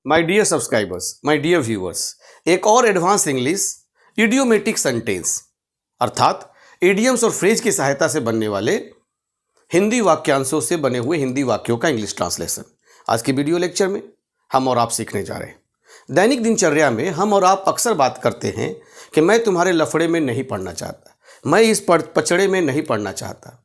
My dear subscribers, my dear viewers, एक और advance English idiomatic sentence अर्थात idioms और फ्रेज की सहायता से बनने वाले हिंदी वाक्यांशों से बने हुए हिंदी वाक्यों का इंग्लिश ट्रांसलेशन आज की वीडियो लेक्चर में हम और आप सीखने जा रहे हैं। दैनिक दिनचर्या में हम और आप अक्सर बात करते हैं कि मैं तुम्हारे लफड़े में नहीं पड़ना चाहता, मैं इस पचड़े में नहीं पड़ना चाहता,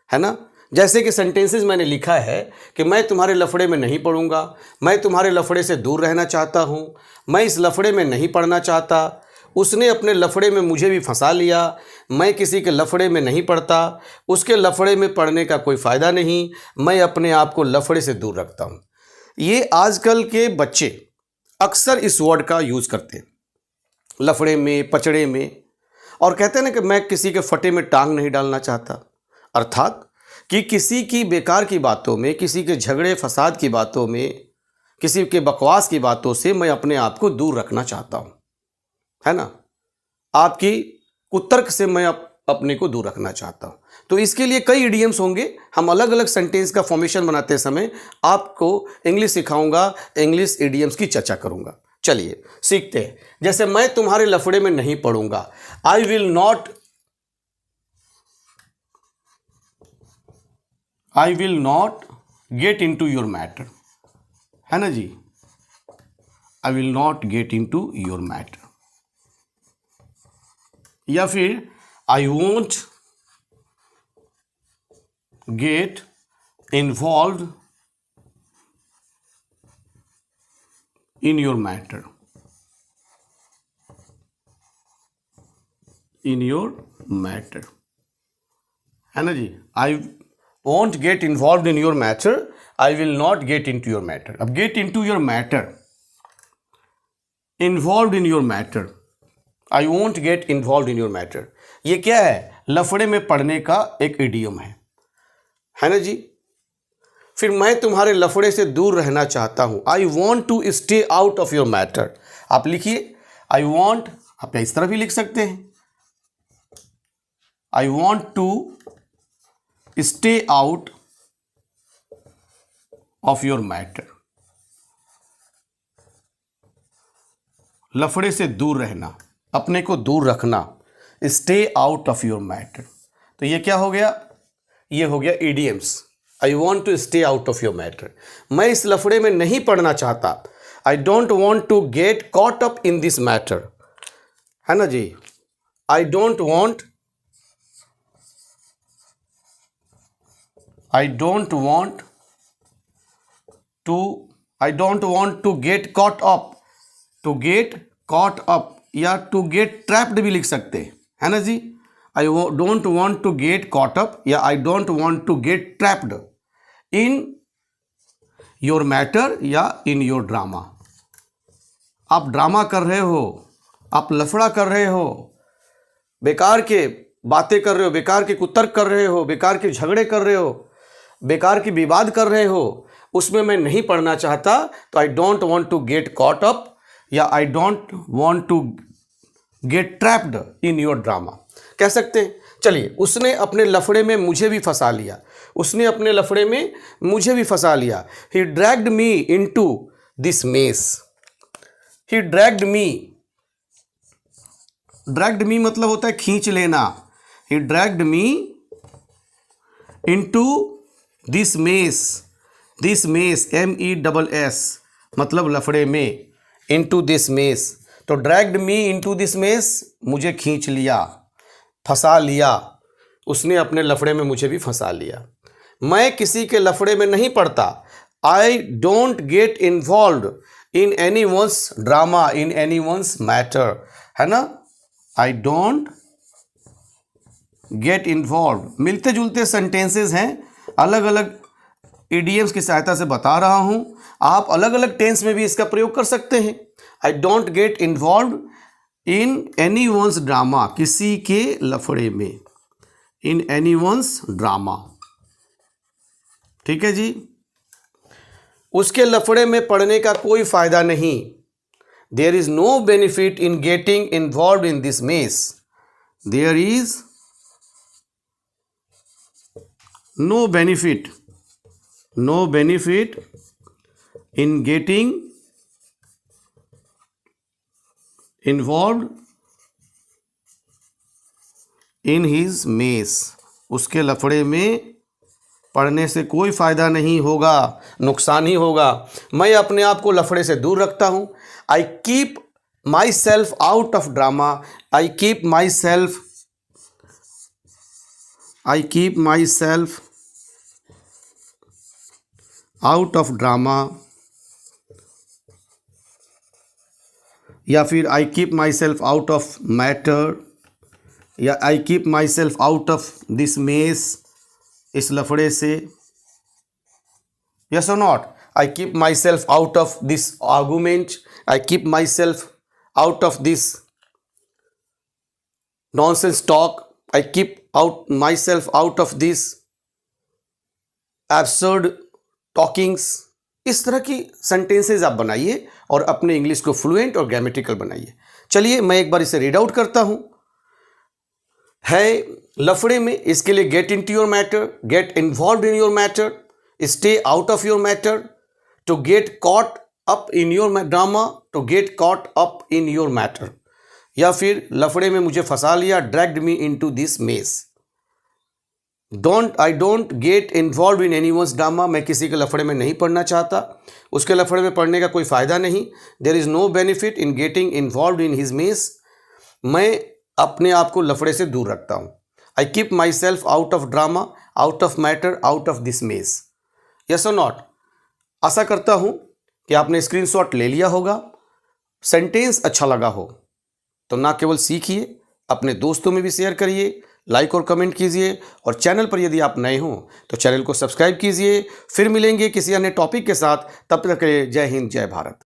है ना। जैसे कि सेंटेंसेस मैंने लिखा है कि मैं तुम्हारे लफड़े में नहीं पड़ूंगा, मैं तुम्हारे लफड़े से दूर रहना चाहता हूं, मैं इस लफड़े में नहीं पड़ना चाहता, उसने अपने लफड़े में मुझे भी फंसा लिया, मैं किसी के लफड़े में नहीं पड़ता, उसके लफड़े में पड़ने का कोई फ़ायदा नहीं, मैं अपने आप को लफड़े से दूर रखता हूं। ये आजकल के बच्चे अक्सर इस वर्ड का यूज़ करते हैं, लफड़े में, पचड़े में, और कहते हैं ना कि मैं किसी के फटे में टांग नहीं डालना चाहता, अर्थात कि किसी की बेकार की बातों में, किसी के झगड़े फसाद की बातों में, किसी के बकवास की बातों से मैं अपने आप को दूर रखना चाहता हूं, है ना। आपकी कुतर्क से मैं अपने को दूर रखना चाहता हूं। तो इसके लिए कई इडियम्स होंगे। हम अलग अलग सेंटेंस का फॉर्मेशन बनाते समय आपको इंग्लिश सिखाऊंगा, इंग्लिश इडियम्स की चर्चा करूंगा। चलिए सीखते हैं। जैसे मैं तुम्हारे लफड़े में नहीं पड़ूंगा, I will not get into your matter, है ना जी। I will not get into your matter, या फिर I won't get involve in your matter, है ना जी। आई won't get involved in your matter, I will not get into your matter। अब get into your matter, involved in your matter, I won't get involved in your matter, ये क्या है? लफड़े में पड़ने का एक इडियम है ना जी। फिर मैं तुम्हारे लफड़े से दूर रहना चाहता हूं, I want to stay out of your matter। आप लिखिए I want, आप इस तरह भी लिख सकते हैं, I want to stay out of your matter, लफड़े से दूर रहना, अपने को दूर रखना, stay out of your matter। तो ये क्या हो गया? ये हो गया idioms। I want to stay out of your matter, मैं इस लफड़े में नहीं पड़ना चाहता, I don't want to get caught up in this matter, है ना जी। I don't want to get caught up, या to get trapped भी लिख सकते हैं, है ना जी। I don't want to get caught up या I don't want to get trapped in your matter या in your drama। आप ड्रामा कर रहे हो, आप लफड़ा कर रहे हो, बेकार के बातें कर रहे हो, बेकार के कुतर्क कर रहे हो, बेकार के झगड़े कर रहे हो, बेकार की विवाद कर रहे हो, उसमें मैं नहीं पढ़ना चाहता, तो I don't want to get caught up या I don't want to get trapped in your drama कह सकते हैं। चलिए, उसने अपने लफड़े में मुझे भी फंसा लिया, उसने अपने लफड़े में मुझे भी फंसा लिया। He dragged me into this mess, he dragged me मतलब होता है खींच लेना। He dragged me into this mess MESS मतलब लफड़े में, इनटू दिस मेस। तो dragged me into this mess, मुझे खींच लिया, फंसा लिया, उसने अपने लफड़े में मुझे भी फंसा लिया। मैं किसी के लफड़े में नहीं पड़ता, I don't get involve in anyone's drama, in anyone's matter, है ना। आई डोंट गेट इन्वॉल्व, मिलते जुलते सेंटेंसेस हैं, अलग अलग इडियम्स की सहायता से बता रहा हूं। आप अलग अलग टेंस में भी इसका प्रयोग कर सकते हैं। I don't get involve in anyone's drama, किसी के लफड़े में, इन एनी वंस ड्रामा, ठीक है जी। उसके लफड़े में पड़ने का कोई फायदा नहीं, there is no benefit in getting involve in this mess, there is no benefit in getting involve in his mess, उसके लफड़े में पढ़ने से कोई फ़ायदा नहीं होगा, नुकसान ही होगा। मैं अपने आप को लफड़े से दूर रखता हूँ। I keep myself out of drama, I keep myself out of drama, या फिर I keep myself out of matter, या I keep myself out of this mess, इस लफड़े से। यस और not? I keep myself out of this argument, I keep myself out of this nonsense talk, I keep myself out of this absurd talkings. इस तरह की sentences आप बनाइए और अपने इंग्लिश को फ्लुएंट और ग्रामेटिकल बनाइए। चलिए मैं एक बार इसे रीड आउट करता हूं। है लफड़े में, इसके लिए get into your matter, get involved in your matter, stay out of your matter, to get caught up in your drama, to get caught up in your matter, या फिर लफड़े में मुझे फंसा लिया, dragged me into this mess. I don't get involve in anyone's drama, मैं किसी के लफड़े में नहीं पढ़ना चाहता, उसके लफड़े में पढ़ने का कोई फ़ायदा नहीं। There is no benefit in getting involve in his mess, मैं अपने आप को लफड़े से दूर रखता हूँ। I keep myself out of drama, out of matter, out of this mess. Yes और नॉट? आशा करता हूँ कि आपने स्क्रीनशॉट ले लिया होगा। सेंटेंस अच्छा लगा हो तो ना केवल सीखिए, अपने दोस्तों में भी शेयर करिए, लाइक और कमेंट कीजिए, और चैनल पर यदि आप नए हों तो चैनल को सब्सक्राइब कीजिए। फिर मिलेंगे किसी अन्य टॉपिक के साथ, तब तक के लिए जय हिंद, जय भारत।